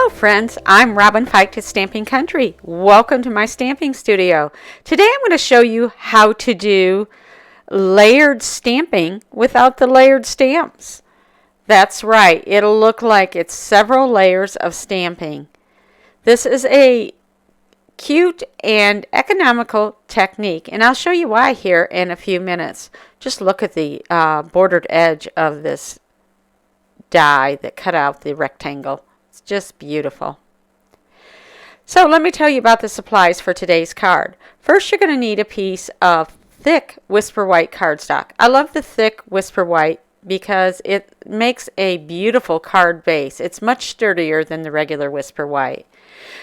Hello friends, I'm Robin Fike to Stamping Country. Welcome to my stamping studio. Today I'm going to show you how to do layered stamping without the layered stamps. That's right, it'll look like it's several layers of stamping. This is a cute and economical technique, and I'll show you why here in a few minutes. Just look at the bordered edge of this die that cut out the rectangle. It's just beautiful. So let me tell you about the supplies for today's card. First, you're going to need a piece of thick Whisper White cardstock. I love the thick Whisper White because it makes a beautiful card base. It's much sturdier than the regular Whisper White.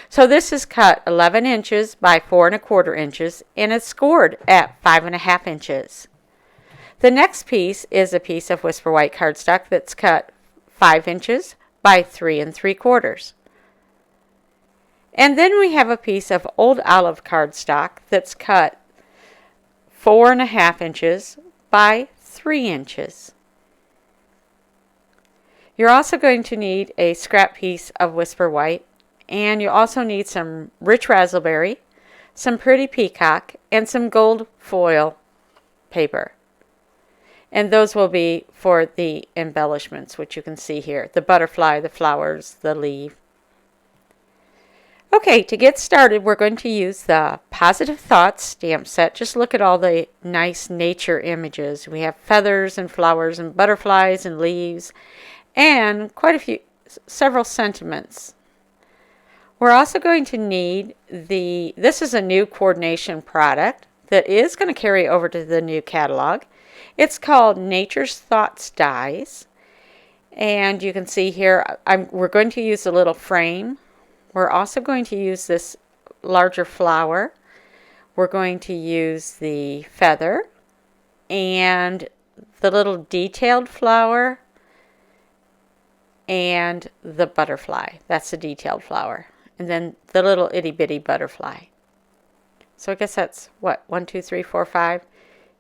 So this is cut 11 inches by 4 1/4 inches and it's scored at 5 1/2 inches. The next piece is a piece of Whisper White cardstock that's cut 5 inches by 3 3/4. And then we have a piece of Old Olive cardstock that's cut 4 1/2 inches by 3 inches. You're also going to need a scrap piece of Whisper White, and you also need some rich raspberry, some pretty peacock, and some gold foil paper. And those will be for the embellishments, which you can see here. The butterfly, the flowers, the leaf. Okay, to get started, we're going to use the Positive Thoughts stamp set. Just look at all the nice nature images. We have feathers and flowers and butterflies and leaves and several sentiments. We're also going to need this is a new coordination product that is going to carry over to the new catalog. It's called Nature's Thoughts Dies, and you can see here we're going to use a little frame. We're also going to use this larger flower. We're going to use the feather and the little detailed flower and the butterfly. That's the detailed flower. And then the little itty bitty butterfly. So I guess that's what, 1, 2, 3, 4, 5.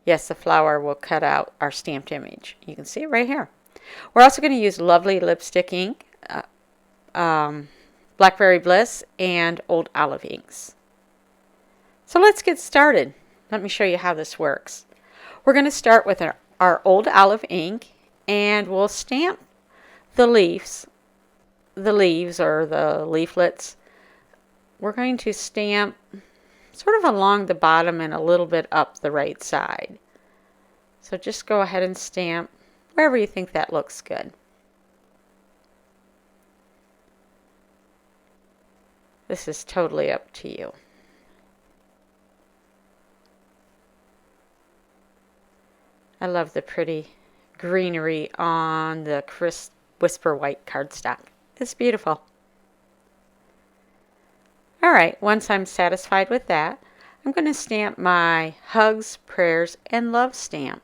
Yes, the flower will cut out our stamped image. You can see it right here. We're also going to use Lovely Lipstick ink, Blackberry Bliss, and Old Olive inks. So let's get started. Let me show you how this works. We're going to start with our Old Olive ink, and we'll stamp the leaves or the leaflets. We're going to stamp sort of along the bottom and a little bit up the right side. So just go ahead and stamp wherever you think that looks good. This is totally up to you. I love the pretty greenery on the crisp Whisper White cardstock. It's beautiful. Alright, once I'm satisfied with that, I'm going to stamp my Hugs, Prayers, and Love stamp.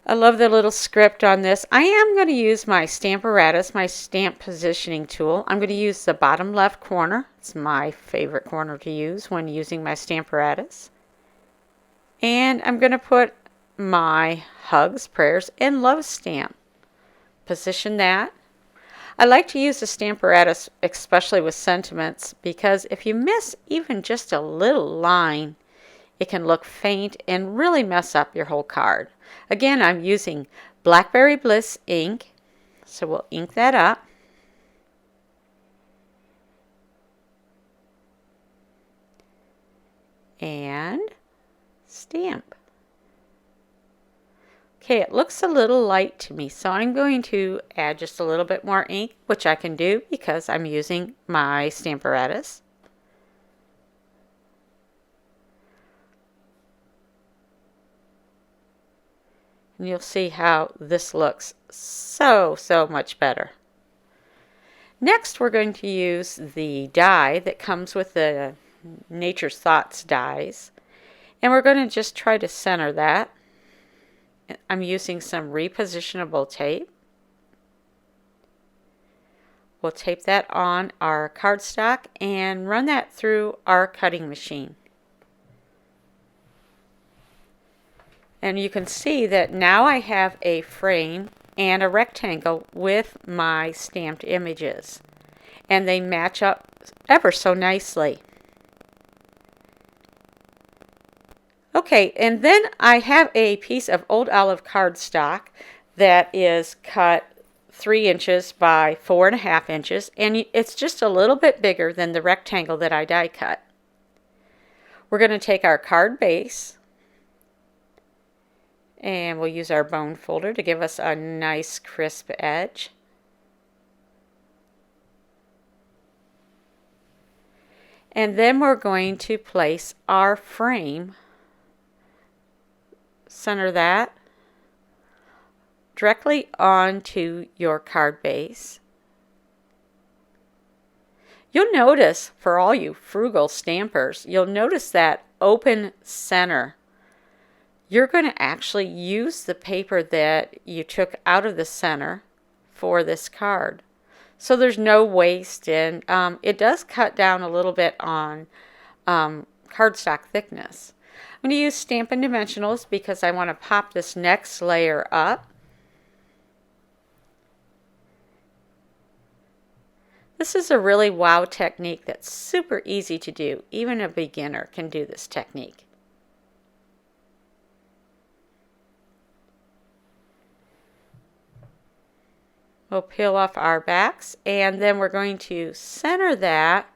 I love the little script on this. I am going to use my Stamparatus, my stamp positioning tool. I'm going to use the bottom left corner. It's my favorite corner to use when using my Stamparatus. And I'm going to put my Hugs, Prayers, and Love stamp. Position that. I like to use the Stamparatus especially with sentiments because if you miss even just a little line, it can look faint and really mess up your whole card. Again, I'm using Blackberry Bliss ink, so we'll ink that up. And stamp. Okay, it looks a little light to me, so I'm going to add just a little bit more ink, which I can do because I'm using my Stamparatus. And you'll see how this looks so much better. Next, we're going to use the die that comes with the Nature's Thoughts dies, and we're going to just try to center that. I'm using some repositionable tape. We'll tape that on our cardstock and run that through our cutting machine. And you can see that now I have a frame and a rectangle with my stamped images. And they match up ever so nicely. Okay, and then I have a piece of old olive cardstock that is cut 3 inches by 4.5 inches, and it's just a little bit bigger than the rectangle that I die cut. We're going to take our card base, and we'll use our bone folder to give us a nice crisp edge. And then we're going to place our frame, center that directly onto your card base. You'll notice, for all you frugal stampers, you'll notice that open center. You're going to actually use the paper that you took out of the center for this card. So there's no waste, and it does cut down a little bit on cardstock thickness. I'm going to use Stampin' Dimensionals because I want to pop this next layer up. This is a really wow technique that's super easy to do. Even a beginner can do this technique. We'll peel off our backs, and then we're going to center that.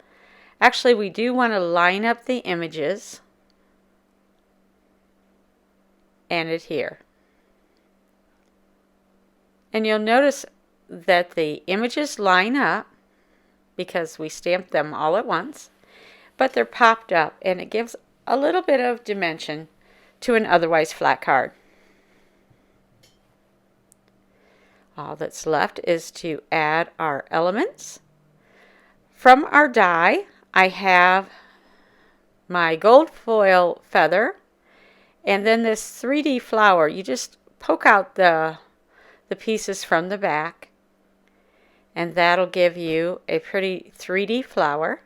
Actually, we do want to line up the images and adhere. And you'll notice that the images line up because we stamped them all at once, but they're popped up, and it gives a little bit of dimension to an otherwise flat card. All that's left is to add our elements. From our die, I have my gold foil feather, and then this 3D flower. You just poke out the pieces from the back, and that'll give you a pretty 3D flower.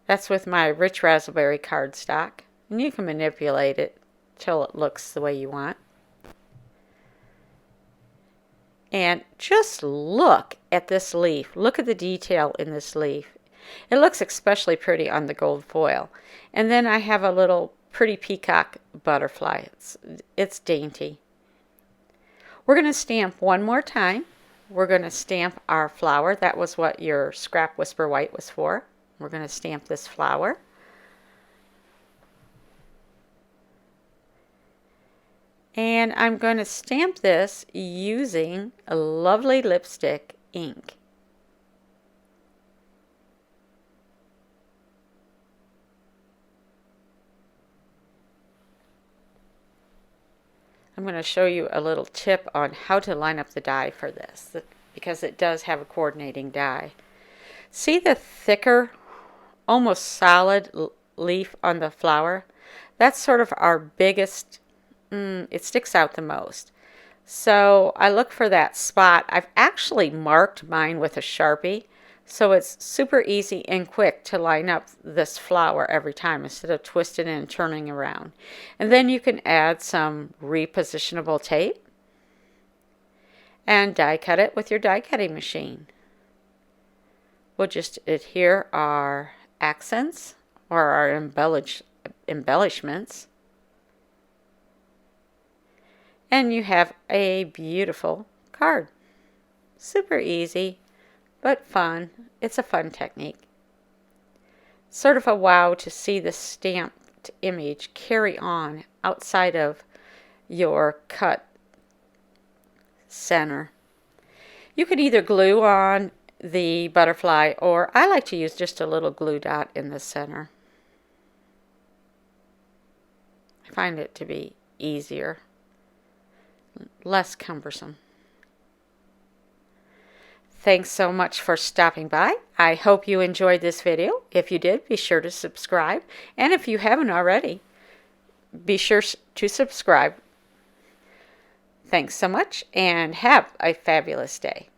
That's with my rich raspberry cardstock, and you can manipulate it till it looks the way you want. And just look at this leaf. Look at the detail in this leaf. It looks especially pretty on the gold foil. And then I have a little pretty peacock butterfly. It's dainty. We're going to stamp one more time. We're going to stamp our flower. That was what your Scrap Whisper White was for. We're going to stamp this flower. And I'm going to stamp this using a lovely lipstick ink. I'm going to show you a little tip on how to line up the die for this, because it does have a coordinating die. See the thicker, almost solid leaf on the flower? That's sort of our biggest, it sticks out the most. So I look for that spot. I've actually marked mine with a Sharpie, so it's super easy and quick to line up this flower every time instead of twisting and turning around. And then you can add some repositionable tape and die cut it with your die cutting machine. We'll just adhere our accents or our embellishments. And you have a beautiful card. Super easy, but fun. It's a fun technique. Sort of a wow to see the stamped image carry on outside of your cut center. You can either glue on the butterfly, or I like to use just a little glue dot in the center. I find it to be easier, less cumbersome. Thanks so much for stopping by. I hope you enjoyed this video. If you did, be sure to subscribe. And if you haven't already, be sure to subscribe. Thanks so much, and have a fabulous day.